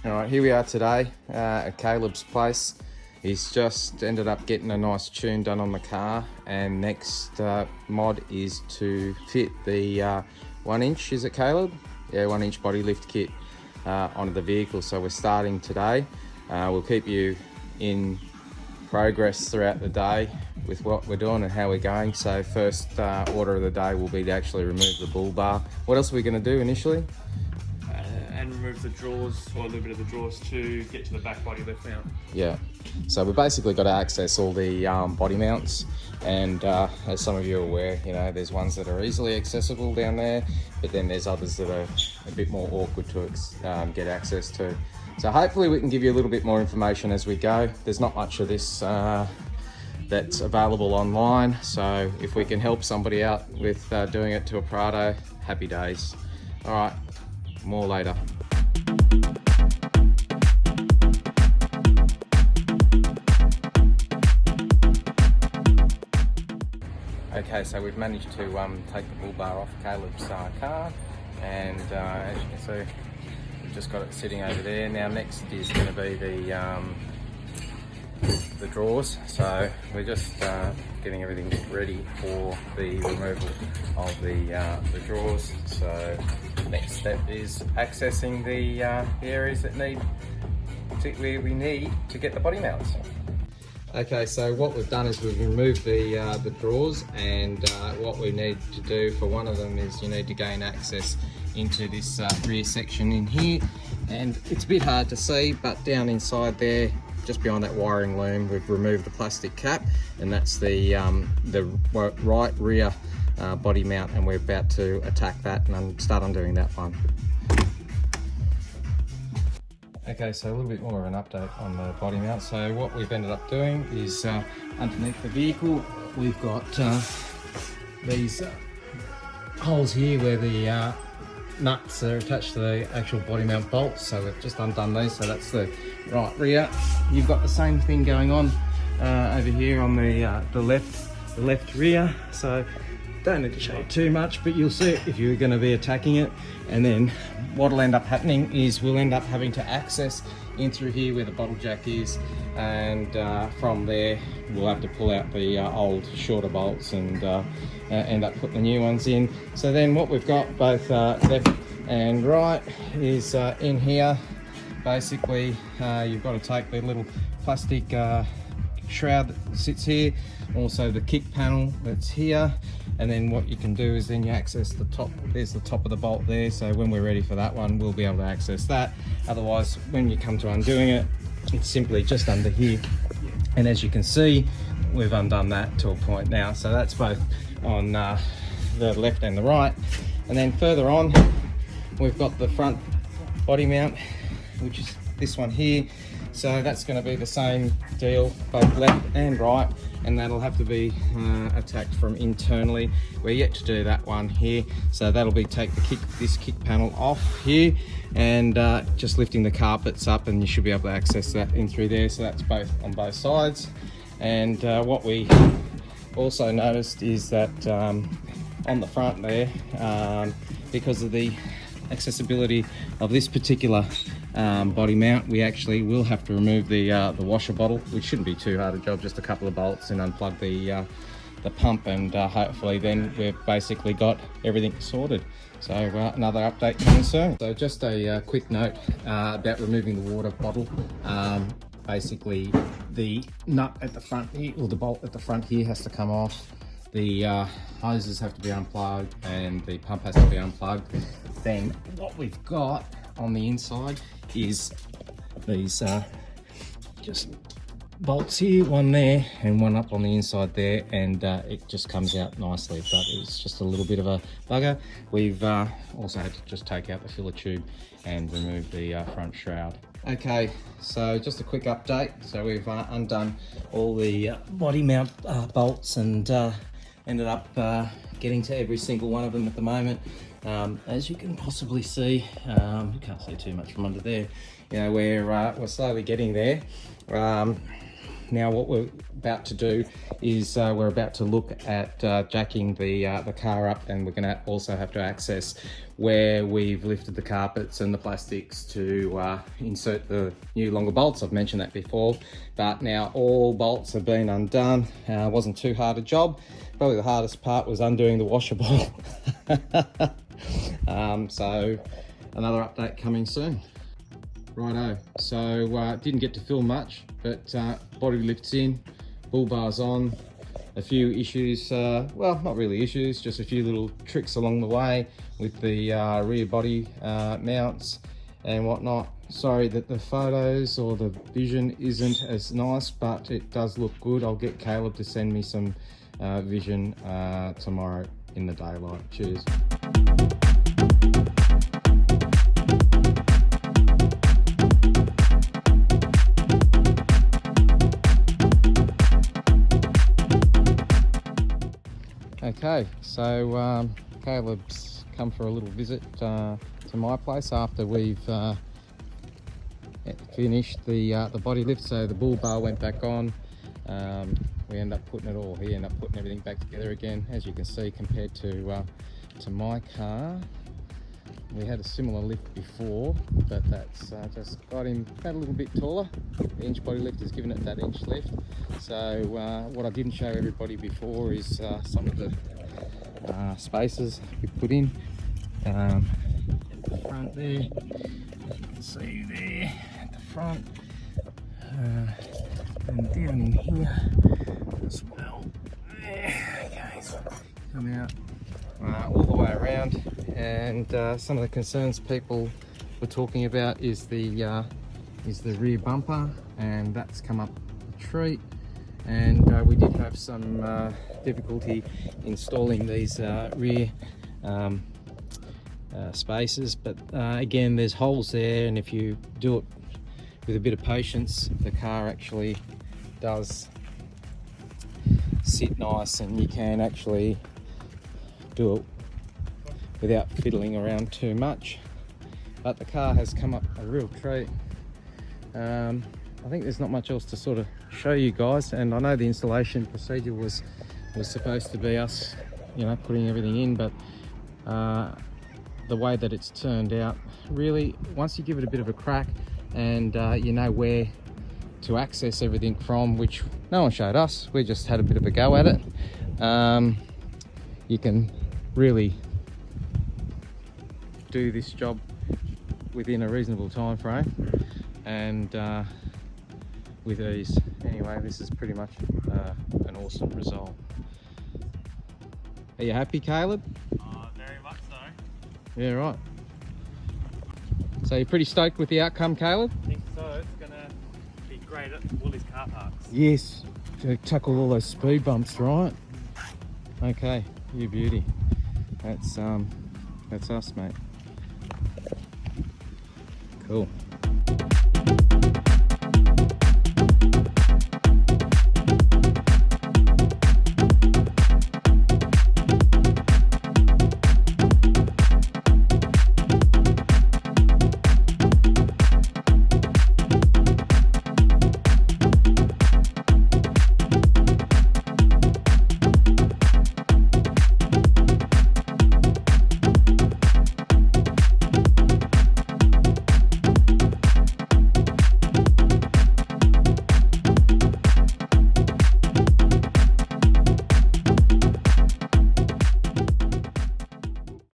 All right, here we are today at Caleb's place. He's just ended up getting a nice tune done on the car, and next mod is to fit the 1 inch, is it Caleb? Yeah, 1 inch body lift kit onto the vehicle. So we're starting today. We'll keep you in progress throughout the day with what we're doing and how we're going. So first order of the day will be to actually remove the bull bar. What else are we going to do initially? And remove the drawers, or a little bit of the drawers, to get to the back body lift mount. Yeah, so we've basically got to access all the body mounts, and as some of you are aware, you know, there's ones that are easily accessible down there, but then there's others that are a bit more awkward to get access to. So hopefully we can give you a little bit more information as we go. There's not much of this that's available online, so if we can help somebody out with doing it to a Prado, happy days. All right, more later. Okay, so we've managed to take the bull bar off Caleb's car, and as you can see, we've just got it sitting over there. Now next is going to be the drawers, so we're just getting everything ready for the removal of the drawers. So next step is accessing the areas that where we need to get the body mounts. Okay, so what we've done is we've removed the drawers, and what we need to do for one of them is you need to gain access into this rear section in here, and it's a bit hard to see, but down inside there, just behind that wiring loom, we've removed the plastic cap, and that's the right rear body mount, and we're about to attack that and start undoing that one. Okay, so a little bit more of an update on the body mount. So what we've ended up doing is underneath the vehicle, we've got these holes here where the nuts are attached to the actual body mount bolts. So we've just undone these. So that's the right rear. You've got the same thing going on over here on the left rear. So don't need to show you too much, but you'll see it if you're going to be attacking it. And then what'll end up happening is we'll end up having to access in through here where the bottle jack is, and from there we'll have to pull out the old shorter bolts and end up putting the new ones in. So then what we've got both left and right is in here. Basically you've got to take the little plastic shroud that sits here, also the kick panel that's here, and then what you can do is then you access the top. There's the top of the bolt there, so when we're ready for that one we'll be able to access that. Otherwise, when you come to undoing it, it's simply just under here, and as you can see, we've undone that to a point now. So that's both on the left and the right. And then further on, we've got the front body mount, which is this one here. So that's going to be the same deal, both left and right, and that'll have to be attacked from internally. We're yet to do that one here, so that'll be take this kick panel off here, and just lifting the carpets up, and you should be able to access that in through there. So that's both on both sides. And what we also noticed is that on the front there, because of the accessibility of this particular body mount, we actually will have to remove the washer bottle, which shouldn't be too hard a job, just a couple of bolts, and unplug the pump, and hopefully then we've basically got everything sorted. So another update coming soon. So just a quick note about removing the water bottle. Basically the nut at the front here, or the bolt at the front here, has to come off. The hoses have to be unplugged, and the pump has to be unplugged. Then what we've got on the inside is these just bolts here, one there and one up on the inside there, and it just comes out nicely, but it's just a little bit of a bugger. We've also had to just take out the filler tube and remove the front shroud. Okay, so just a quick update. So we've undone all the body mount bolts, and ended up getting to every single one of them at the moment. As you can possibly see, you can't see too much from under there. You know, we're slowly getting there. Now what we're about to do is we're about to look at jacking the car up, and we're going to also have to access where we've lifted the carpets and the plastics to insert the new longer bolts. I've mentioned that before, but now all bolts have been undone. Wasn't too hard a job. Probably the hardest part was undoing the washer bowl. So another update coming soon. Righto, so didn't get to film much, but body lifts in, bull bars on, a few issues, well, not really issues, just a few little tricks along the way with the rear body mounts and whatnot. Sorry that the photos or the vision isn't as nice, but it does look good. I'll get Caleb to send me some vision tomorrow in the daylight. Cheers. Okay, so Caleb's come for a little visit to my place after we've finished the body lift. So the bull bar went back on. We end up putting it all. He ended up putting everything back together again. As you can see, compared to my car, we had a similar lift before, but that's just got him a little bit taller. The inch body lift has given it that inch lift. So what I didn't show everybody before is some of the spaces we put in. At the front there, you can see there at the front, and down in here as well. There, okay, so come out all the way around. And some of the concerns people were talking about is the rear bumper, and that's come up a treat. And we did have some difficulty installing these rear spaces, but again, there's holes there, and if you do it with a bit of patience, the car actually does sit nice, and you can actually do it without fiddling around too much. But the car has come up a real treat. I think there's not much else to sort of show you guys, and I know the installation procedure was supposed to be us, you know, putting everything in, but the way that it's turned out, really, once you give it a bit of a crack and you know where to access everything from, which no one showed us, we just had a bit of a go at it, you can really do this job within a reasonable time frame and with ease. Anyway, this is pretty much an awesome result. Are you happy, Caleb? Very much so. Yeah, right. So you're pretty stoked with the outcome, Caleb? I think so. It's gonna be great at all these car parks. Yes, to tackle all those speed bumps, right? Okay, you beauty. That's us, mate. Cool.